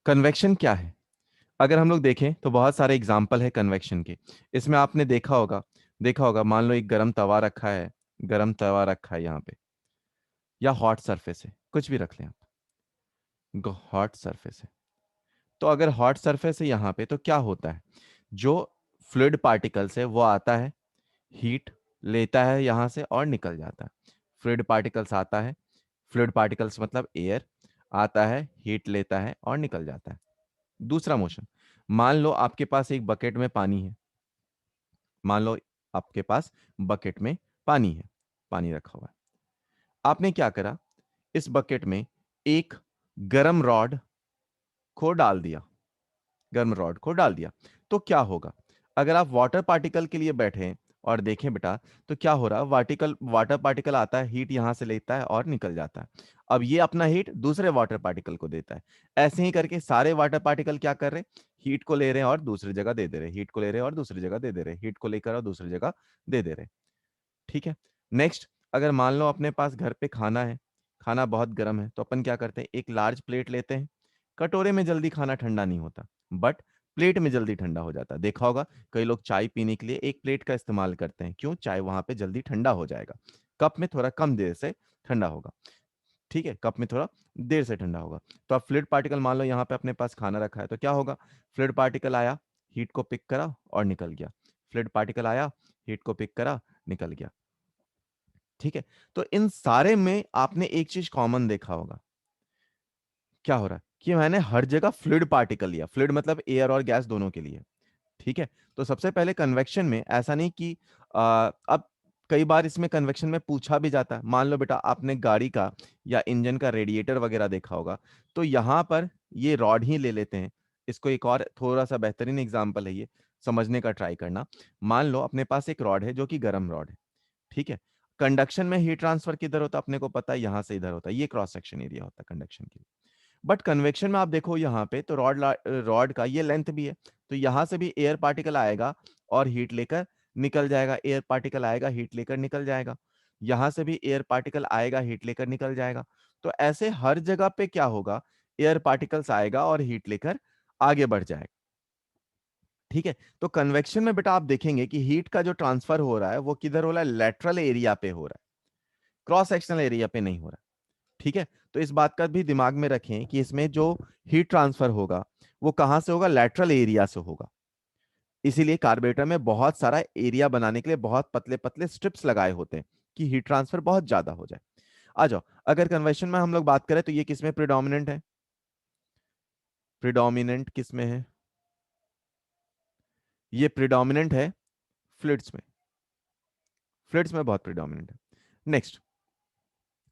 Convection क्या है? अगर हम लोग देखें तो बहुत सारे एग्जाम्पल है कन्वेक्शन के। इसमें आपने देखा होगा, मान लो एक गरम तवा रखा है यहाँ पे, या हॉट सरफेस है, कुछ भी रख लें आप, हॉट सरफेस है। तो अगर हॉट सरफेस है यहाँ पे, तो क्या होता है? जो फ्लूइड पार्टिकल्स है वो आता है, हीट लेता है यहाँ से और निकल जाता है। फ्लूइड पार्टिकल्स आता है, फ्लूइड पार्टिकल्स मतलब एयर, आता है, हीट लेता है और निकल जाता है। दूसरा मोशन, मान लो आपके पास एक बकेट में पानी है, मान लो आपके पास बकेट में पानी है, पानी रखा हुआ है। आपने क्या करा, इस बकेट में एक गरम रॉड को डाल दिया, गर्म रॉड को डाल दिया। तो क्या होगा? अगर आप वाटर पार्टिकल के लिए बैठे हैं और देखें बेटा, तो क्या हो रहा है, वाटर पार्टिकल आता है, हीट यहां से लेता है और निकल जाता है। अब ये अपना हीट दूसरे वाटर पार्टिकल को देता है। ऐसे ही करके सारे वाटर पार्टिकल क्या कर रहे हैं, हीट को ले रहे हैं और दूसरी जगह दे दे रहे, हीट को ले रहे हैं और दूसरी जगह दे दे रहे, हीट को लेकर और दूसरी जगह दे दे रहे। ठीक है। नेक्स्ट, अगर मान लो अपने पास घर पे खाना है, खाना बहुत गर्म है, तो अपन क्या करते हैं, एक लार्ज प्लेट लेते हैं। कटोरे में जल्दी खाना ठंडा नहीं होता, बट प्लेट में जल्दी ठंडा हो जाता है। देखा होगा कई लोग चाय पीने के लिए एक प्लेट का इस्तेमाल करते हैं, क्यों? चाय वहां पे जल्दी ठंडा हो जाएगा, कप में थोड़ा कम देर से ठंडा होगा। ठीक है, कप में थोड़ा देर से ठंडा होगा। तो अब फ्लूइड पार्टिकल, मान लो यहाँ पे अपने पास खाना रखा है, तो क्या होगा, फ्लूइड पार्टिकल आया, हीट को पिक करा और निकल गया। फ्लूइड पार्टिकल आया, हीट को पिक करा, निकल गया। ठीक है। तो इन सारे में आपने एक चीज कॉमन देखा होगा, क्या हो रहा है कि मैंने हर जगह फ्लूइड पार्टिकल लिया, फ्लूइड मतलब एयर और गैस दोनों के लिए। ठीक है। तो सबसे पहले कन्वेक्शन में ऐसा नहीं कि अब कई बार इसमें कन्वेक्शन में पूछा भी जाता है, मान लो बेटा आपने गाड़ी का या इंजन का रेडिएटर वगैरह देखा होगा, तो यहां पर ये रॉड ही ले लेते हैं। इसको एक और थोड़ा सा बेहतरीन एग्जांपल है, ये समझने का ट्राई करना। मान लो अपने पास एक रॉड है जो कि गर्म रॉड है। ठीक है। कंडक्शन में हीट ट्रांसफर किधर होता है अपने को पता है, यहां से इधर होता है, ये क्रॉस सेक्शन एरिया होता है कंडक्शन के लिए। बट कन्वेक्शन में आप देखो यहाँ पे, तो रॉड का ये लेंथ भी है, तो यहां से भी एयर पार्टिकल आएगा और हीट लेकर निकल जाएगा, एयर पार्टिकल आएगा, हीट लेकर निकल जाएगा। यहां से भी एयर पार्टिकल आएगा, हीट लेकर निकल जाएगा। तो ऐसे हर जगह पे क्या होगा, एयर पार्टिकल्स आएगा और हीट लेकर आगे बढ़ जाएगा। ठीक है। तो कन्वेक्शन में बेटा आप देखेंगे कि हीट का जो ट्रांसफर हो रहा है वो किधर हो रहा है, लेटरल एरिया पे हो रहा है, क्रॉस सेक्शनल एरिया पे नहीं हो रहा। ठीक है। तो इस बात का भी दिमाग में रखें कि इसमें जो हीट ट्रांसफर होगा वो कहां से होगा, लेटरल एरिया से होगा। इसीलिए कार्बोरेटर में बहुत सारा एरिया बनाने के लिए बहुत पतले पतले स्ट्रिप्स लगाए होते हैं कि हीट ट्रांसफर बहुत ज्यादा हो जाए। आ जाओ, अगर कन्वेक्शन में हम लोग बात करें तो ये किसमें प्रिडोमिनेंट है, प्रिडोमिनेंट किसमें है, ये प्रिडोमिनेंट है फ्लूइड्स में, फ्लूइड्स में बहुत प्रिडोमिनेंट है। नेक्स्ट,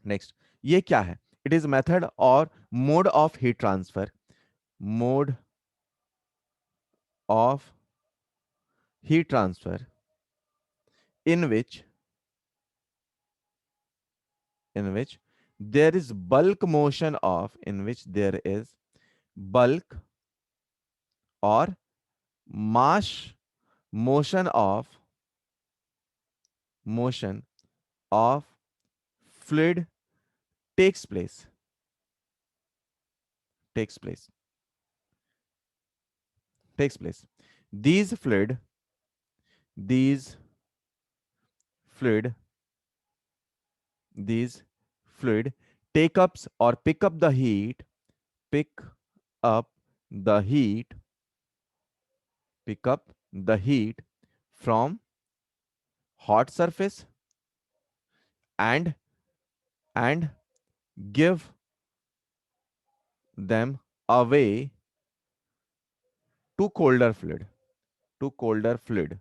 नेक्स्ट, ये क्या है, इट इज मेथड और mode of heat transfer, mode of heat transfer in which there is bulk motion of, in which there is bulk or mass motion of fluid takes place, takes place, takes place. These these fluid these fluid take ups or pick up the heat pick up the heat from hot surface and and give them away to colder fluid, to colder fluid।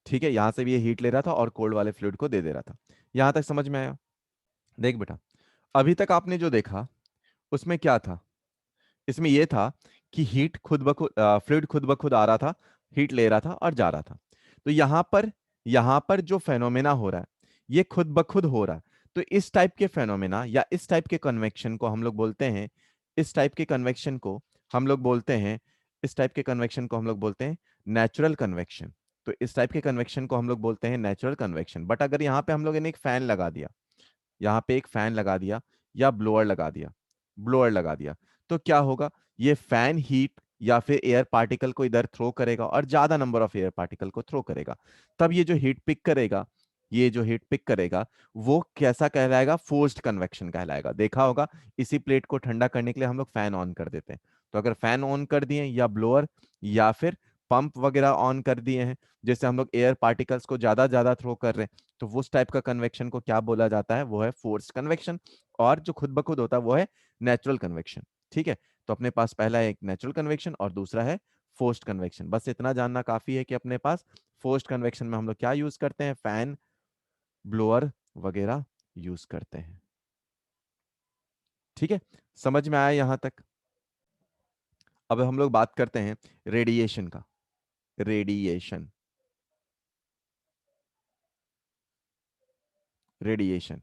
ठीक है, यहां से भी ये heat ले रहा था और कोल्ड वाले फ्लूइड को दे दे रहा था। यहां तक समझ में आया? देख बेटा, अभी तक आपने जो देखा उसमें क्या था, इसमें यह था कि हीट खुद ब खुद, फ्लूइड खुद ब खुद आ रहा था, हीट ले रहा था और जा रहा था। तो यहां पर जो फेनोमेना हो रहा है ये खुद ब खुद हो रहा है। तो इस टाइप के फेनोमेना या इस टाइप के कन्वेक्शन को हम लोग बोलते हैं, इस टाइप के कन्वेक्शन को हम लोग बोलते हैं, इस टाइप के कन्वेक्शन को हम लोग बोलते हैं नेचुरल कन्वेक्शन। तो इस टाइप के कन्वेक्शन को हम लोग बोलते हैं नेचुरल कन्वेक्शन। बट अगर यहाँ पे हम लोग ने एक फैन लगा दिया, यहाँ पे एक फैन लगा दिया, या ब्लोअर लगा दिया, ब्लोअर लगा दिया, तो क्या होगा, ये फैन हीट या फिर एयर पार्टिकल को इधर थ्रो करेगा और ज्यादा नंबर ऑफ एयर पार्टिकल को थ्रो करेगा। तब ये जो हीट पिक करेगा, ये जो हीट पिक करेगा वो कैसा कहलाएगा, फोर्स्ड कन्वेक्शन कहलाएगा। देखा होगा, इसी प्लेट को ठंडा करने के लिए हम लोग फैन ऑन कर देते हैं। तो अगर फैन ऑन कर दिए या ब्लोअर या फिर पंप वगैरह ऑन कर दिए हैं, जैसे हम लोग एयर पार्टिकल्स को ज्यादा थ्रो कर रहे हैं, तो उस टाइप का कन्वेक्शन को क्या बोला जाता है, वो है फोर्स्ड कन्वेक्शन। और जो खुद ब खुद होता है वो है नेचुरल कन्वेक्शन। ठीक है, तो अपने पास पहला है एक नेचुरल कन्वेक्शन और दूसरा है फोर्स्ड कन्वेक्शन। बस इतना जानना काफी है कि अपने पास फोर्स्ड कन्वेक्शन में हम लोग क्या यूज करते हैं, फैन, ब्लोअर वगैरह यूज करते हैं। ठीक है, समझ में आया यहां तक। अब हम लोग बात करते हैं रेडिएशन का। Radiation, radiation.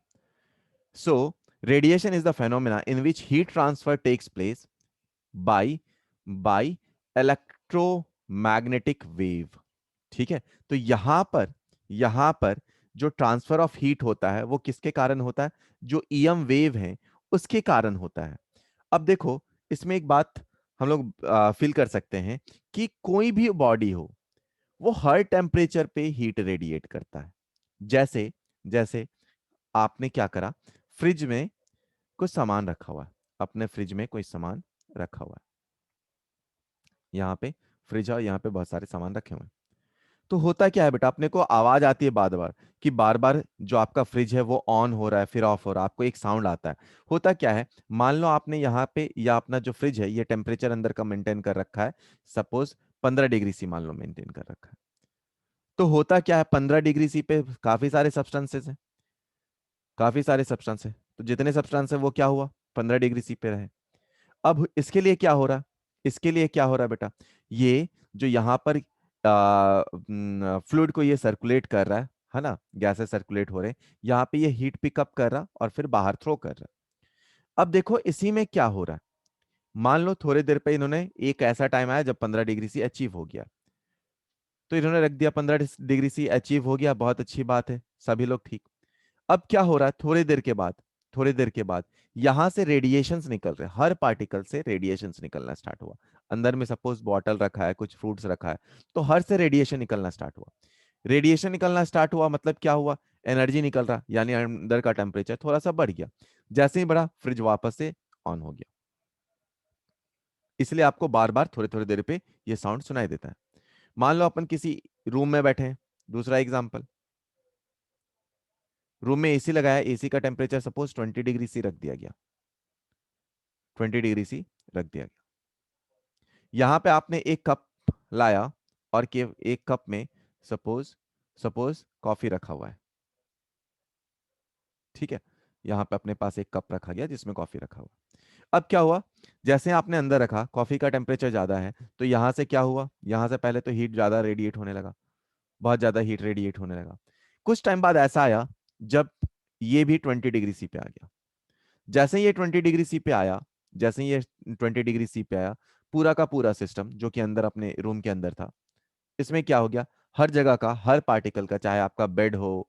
So, radiation is the phenomena in which heat transfer takes place by by electromagnetic wave। ठीक है, तो यहां पर जो ट्रांसफर ऑफ हीट होता है वो किसके कारण होता है, जो ईएम वेव है उसके कारण होता है। अब देखो, इसमें एक बात हम लोग फील कर सकते हैं कि कोई भी बॉडी हो वो हर टेम्परेचर पे हीट रेडिएट करता है। जैसे जैसे आपने क्या करा, फ्रिज में कुछ सामान रखा हुआ है, अपने फ्रिज में कोई सामान रखा हुआ है, यहाँ पे फ्रिज है और यहाँ पे बहुत सारे सामान रखे हुए हैं। तो होता क्या है बेटा, अपने को आवाज आती है बार बार कि बार बार जो आपका फ्रिज है वो ऑन हो रहा है फिर ऑफ हो रहा है, आपको एक साउंड आता है। होता क्या है, मान लो आपने यहाँ पे या अपना जो फ्रिज है ये टेम्परेचर अंदर का मेंटेन कर रखा है, सपोज 15 डिग्री सी मान लो मेंटेन कर रखा है। तो होता क्या है, 15 डिग्री सी पे काफी सारे सब्सटेंसेस हैं, काफी सारे सब्सटेंस है, तो जितने सब्सटेंस है वो क्या हुआ, 15 डिग्री सी पे रहे। अब इसके लिए क्या हो रहा, इसके लिए क्या हो रहा है बेटा, ये जो यहाँ पर फ्लूइड को ये सर्कुलेट कर रहा है ना, गैसेस सर्कुलेट हो रहे हैं, यहाँ पे ये हीट पिकअप कर रहा और फिर बाहर थ्रो कर रहा। अब देखो इसी में क्या हो रहा है, मान लो थोड़ी देर पे इन्होंने एक ऐसा टाइम आया जब 15 डिग्री सी अचीव हो गया, तो इन्होंने रख दिया 15 डिग्री सी अचीव हो गया, बहुत अच्छी बात है, सभी लोग ठीक। अब क्या हो रहा है, थोड़ी देर के बाद, थोड़ी देर के बाद यहां से रेडिएशंस निकल रहे हैं, हर पार्टिकल से रेडिएशंस निकलना स्टार्ट हुआ। अंदर में सपोज बॉटल रखा है, कुछ फ्रूट्स रखा है, तो हर से रेडिएशन निकलना स्टार्ट हुआ। रेडिएशन निकलना स्टार्ट हुआ मतलब क्या हुआ, एनर्जी निकल रहा, यानी अंदर का टेम्परेचर थोड़ा सा बढ़ गया। जैसे ही बढ़ा, फ्रिज वापस से ऑन हो गया। इसलिए आपको बार बार थोड़े थोड़े देर पे ये साउंड सुनाई देता है। मान लो अपन किसी रूम में बैठे हैं, दूसरा एग्जाम्पल, रूम में एसी लगाया, एसी का टेम्परेचर सपोज 20 डिग्री सी रख दिया गया, 20 डिग्री सी रख दिया गया। यहां पे आपने एक कप लाया और के एक कप में सपोज सपोज कॉफी रखा हुआ है। ठीक है, यहां पे अपने पास एक कप रखा गया जिसमें कॉफी रखा हुआ। अब क्या हुआ, जैसे आपने अंदर रखा, कॉफी का टेम्परेचर ज्यादा है, तो यहां से क्या हुआ, यहां से पहले तो हीट ज्यादा रेडिएट होने लगा, बहुत ज्यादा हीट रेडिएट होने लगा। कुछ टाइम बाद ऐसा आया जब ये भी 20 डिग्री सी पे आ गया। जैसे ही ये 20 डिग्री सी पे आया, जैसे ही ये 20 डिग्री सी पे आया, पूरा का पूरा सिस्टम जो कि अंदर अपने रूम के अंदर था, इसमें क्या हो गया, हर जगह का हर पार्टिकल का, चाहे आपका बेड हो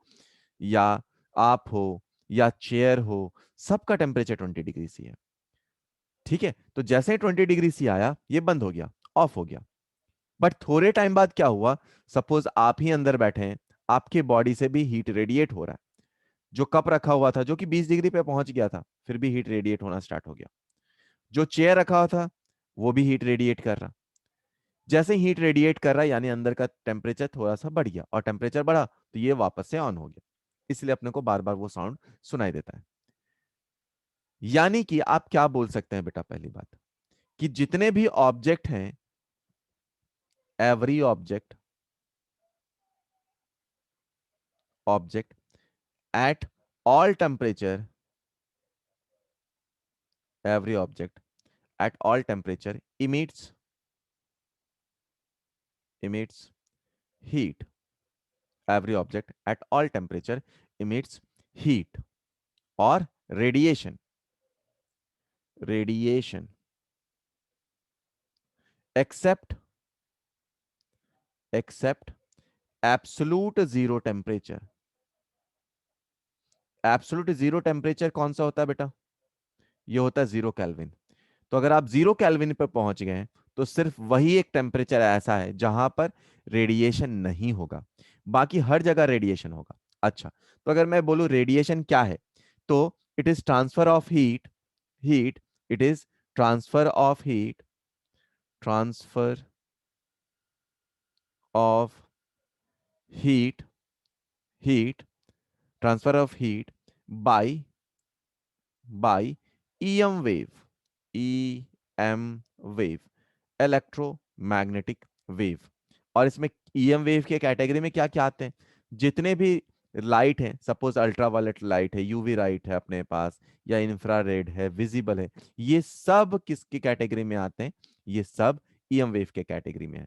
या आप हो या चेयर हो, सबका टेम्परेचर 20 डिग्री सी है। ठीक है, तो जैसे ही 20 डिग्री सी आया ये बंद हो गया, ऑफ हो गया। बट थोड़े टाइम बाद क्या हुआ, सपोज आप ही अंदर बैठे हैं, आपके बॉडी से भी हीट रेडिएट हो रहा है। जो कप रखा हुआ था जो कि 20 डिग्री पे पहुंच गया था, फिर भी हीट रेडिएट होना स्टार्ट हो गया। जो चेयर रखा हुआ था वो भी हीट रेडिएट कर रहा। जैसे हीट रेडिएट कर रहा है यानी अंदर का टेम्परेचर थोड़ा सा बढ़ गया, और टेम्परेचर बढ़ा तो ये वापस से ऑन हो गया। इसलिए अपने को बार बार वो साउंड सुनाई देता है। यानी कि आप क्या बोल सकते हैं बेटा, पहली बात कि जितने भी ऑब्जेक्ट हैं, every object object at all temperature, every object at all temperature emits heat. Every object at all temperature emits heat or radiation except except absolute zero temperature। Absolute zero temperature कौन सा होता है बेटा, ये होता है 0 kelvin. तो अगर आप 0 केल्विन पे पहुंच गए हैं, तो सिर्फ वही एक टेम्परेचर ऐसा है जहां पर रेडिएशन नहीं होगा, बाकी हर जगह रेडिएशन होगा। अच्छा, तो अगर मैं बोलूं रेडिएशन क्या है, तो it is transfer of heat, heat, it is transfer of heat, transfer of heat, heat, transfer of heat by by EM wave, EM wave, electromagnetic wave. और इसमें EM वेव के कैटेगरी में क्या क्या आते हैं, जितने भी लाइट है, सपोज अल्ट्रावायलेट लाइट है, यूवी लाइट है अपने पास, या इंफ्रारेड है, विजिबल है, ये सब किसकी कैटेगरी में आते हैं, ये सब EM वेव के कैटेगरी में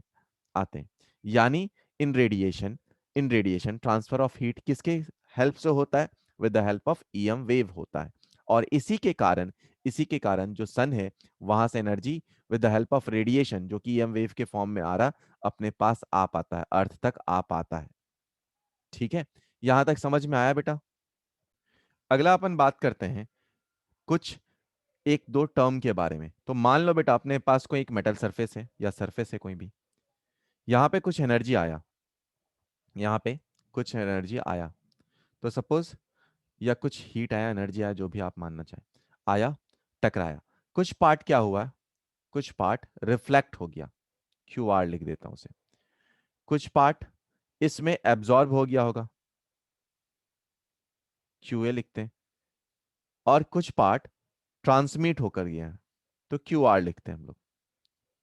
आते हैं। यानी in radiation, in radiation transfer of heat किसके हेल्प से होता है, with the help of EM wave होता है। और इसी के कारण, इसी के कारण जो सन है वहां से energy with the help of radiation, जो कि EM वेव के फॉर्म में आ रहा, अपने पास आ पाता है, अर्थ तक आ पाता है। ठीक है, यहां तक समझ में आया बेटा? अगला अपन बात करते हैं कुछ एक दो टर्म के बारे में। तो मान लो बेटा अपने पास कोई एक मेटल सरफेस है या सरफेस है कोई भी, यहाँ पे कुछ एनर्जी आया, यहाँ पे कुछ एनर्जी आया, तो सपोज, या कुछ हीट आया, एनर्जी आया, जो भी आप मानना चाहें, आया, टकराया, कुछ पार्ट क्या हुआ, कुछ पार्ट रिफ्लेक्ट हो गया, QR लिख देता हूं उसे, कुछ पार्ट इसमें एब्जॉर्ब हो गया होगा, QA लिखते हैं, और कुछ पार्ट ट्रांसमिट होकर गया है, तो QR लिखते हैं हम लोग।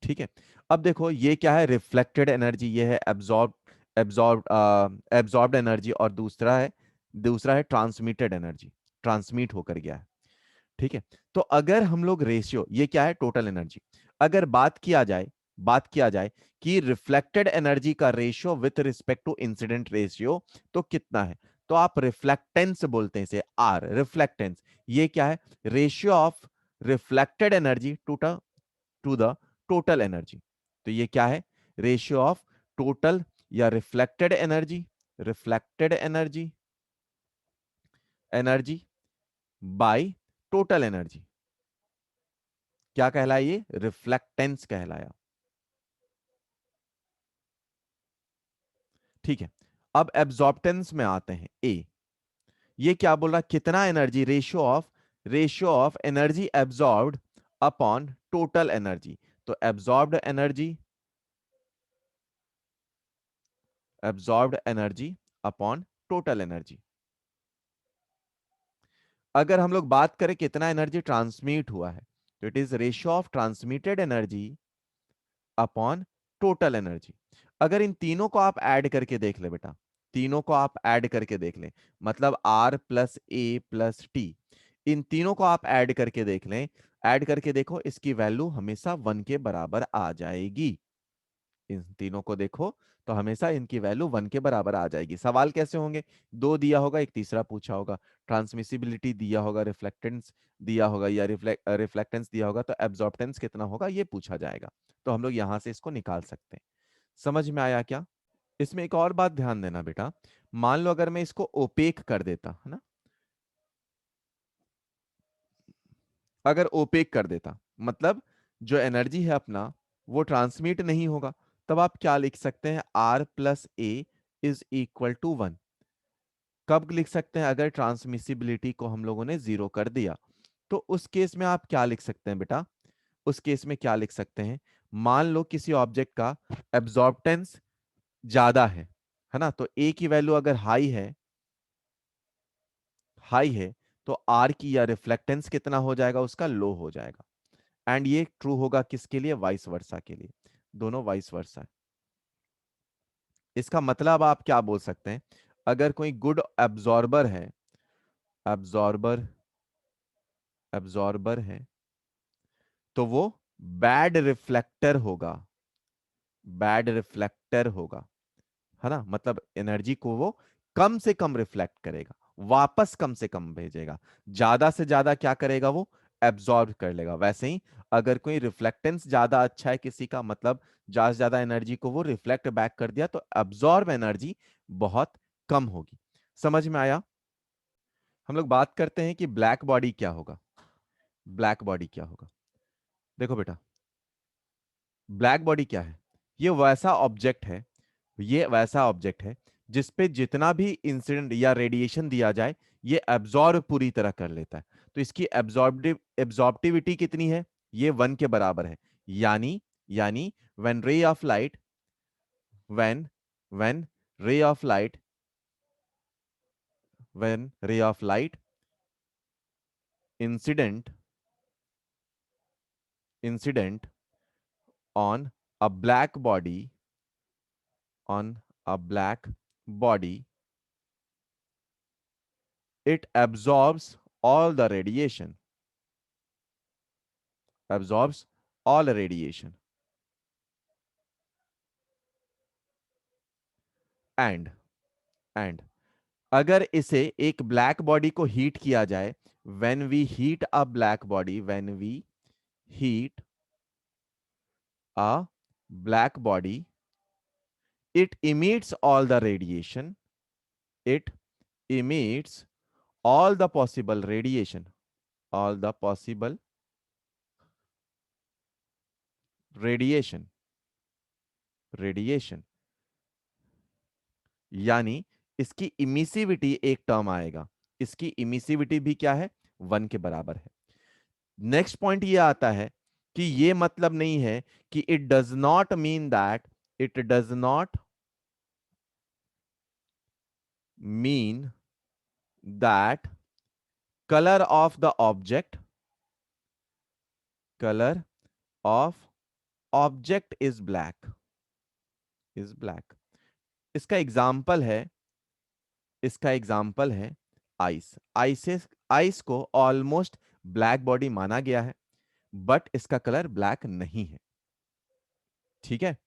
ठीक है, अब देखो ये क्या है, रिफ्लेक्टेड एनर्जी, ये है एब्जॉर्ब, एब्जॉर्ब्ड एनर्जी, और दूसरा है, दूसरा है ट्रांसमिटेड एनर्जी, ट्रांसमिट होकर गया है। ठीक है, तो अगर हम लोग रेशियो, ये क्या है, टोटल एनर्जी, अगर बात किया जाए, बात किया जाए कि रिफ्लेक्टेड एनर्जी का ratio with respect to incident ratio, तो कितना है, तो आप रिफ्लेक्टेंस बोलते हैं इसे, आर, रिफ्लेक्टेंस। ये क्या है, ratio of reflected energy to the total energy. तो ये क्या है, रेशियो ऑफ टोटल या reflected energy, reflected energy, energy by total energy, क्या कहलाया, ये रिफ्लेक्टेंस कहलाया। ठीक है, अब एब्जॉर्प्टेंस में आते हैं, ए, ये क्या बोल रहा, कितना energy, ratio of, ratio of energy absorbed upon total energy. तो absorbed energy, absorbed energy upon total energy. अगर हम लोग बात करें कितना एनर्जी ट्रांसमिट हुआ है, तो it is ratio of transmitted energy upon total energy. अगर इन तीनों को आप ऐड करके देख ले बेटा, तीनों को आप ऐड करके देख लें, मतलब R+A+T, इन तीनों को आप ऐड करके देख लें, ऐड करके देखो, इसकी वैल्यू हमेशा 1 के बराबर आ जाएगी। इन तीनों को देखो तो हमेशा इनकी वैल्यू 1 के बराबर आ जाएगी। सवाल कैसे होंगे, दो दिया होगा, एक तीसरा पूछा होगा, ट्रांसमिसिबिलिटी दिया होगा, रिफ्लेक्टेंस दिया होगा, या रिफ्लेक्टेंस दिया होगा, तो एब्जॉर्प्टेंस कितना होगा ये पूछा जाएगा। तो हम लोग यहां से इसको निकाल सकते हैं। समझ में आया क्या? इसमें एक और बात ध्यान देना बेटा, मान लो अगर मैं इसको ओपेक कर देता, है ना, अगर ओपेक कर देता, मतलब जो एनर्जी है अपना वो ट्रांसमिट नहीं होगा, तब आप क्या लिख सकते हैं, R+A=1। कब लिख सकते हैं, अगर ट्रांसमिसिबिलिटी को हम लोगों ने 0 कर दिया, तो उस केस में आप क्या लिख सकते हैं बेटा, उस केस में क्या लिख सकते हैं, मान लो किसी ऑब्जेक्ट का एब्जॉर्प्टेंस ज्यादा है ना, तो ए की वैल्यू अगर हाई है, हाई है, तो आर की या रिफ्लेक्टेंस कितना हो जाएगा, उसका लो हो जाएगा। एंड ये ट्रू होगा किसके लिए, वाइस वर्सा के लिए, दोनों वाइस वर्सा है। इसका मतलब आप क्या बोल सकते हैं, अगर कोई गुड एब्जॉर्बर है, एब्जॉर्बर, एब्जॉर्बर है, तो वो बैड रिफ्लेक्टर होगा, बैड रिफ्लेक्टर होगा, है ना, मतलब एनर्जी को वो कम से कम रिफ्लेक्ट करेगा, वापस कम से कम भेजेगा, ज्यादा से ज्यादा क्या करेगा, वो एब्जॉर्ब कर लेगा। वैसे ही अगर कोई रिफ्लेक्टेंस ज्यादा अच्छा है किसी का, मतलब ज्यादा से ज्यादा एनर्जी को वो रिफ्लेक्ट बैक कर दिया, तो एब्जॉर्ब एनर्जी बहुत कम होगी। समझ में आया? हम लोग बात करते हैं कि ब्लैक बॉडी क्या होगा। ब्लैक बॉडी क्या होगा? देखो बेटा, ब्लैक बॉडी क्या है? ये वैसा ऑब्जेक्ट है, ये वैसा ऑब्जेक्ट है जिस पे जितना भी इंसिडेंट या रेडिएशन दिया जाए, ये एब्जॉर्ब पूरी तरह कर लेता है। तो इसकी एब्जॉर्बिविटी कितनी है? ये 1 के बराबर है। यानी यानी when ray of light, when when ray of light, when ray of light incident incident on a black body, on a black body, it absorbs all the radiation, absorbs all radiation, and and अगर इसे एक black body को heat किया जाए, when we heat a black body, when we heat a black body, it emits all the radiation, it emits all the possible radiation, all the possible radiation, radiation, यानी इसकी emissivity एक term आएगा, इसकी emissivity भी क्या है? 1 के बराबर है। नेक्स्ट पॉइंट ये आता है कि ये मतलब नहीं है कि it does not mean that, it does not mean that colour of the object, colour of object is black, is black. इसका एग्जाम्पल है, इसका एग्जाम्पल है आइस। आइस को ऑलमोस्ट ब्लैक बॉडी माना गया है, बट इसका कलर ब्लैक नहीं है। ठीक है,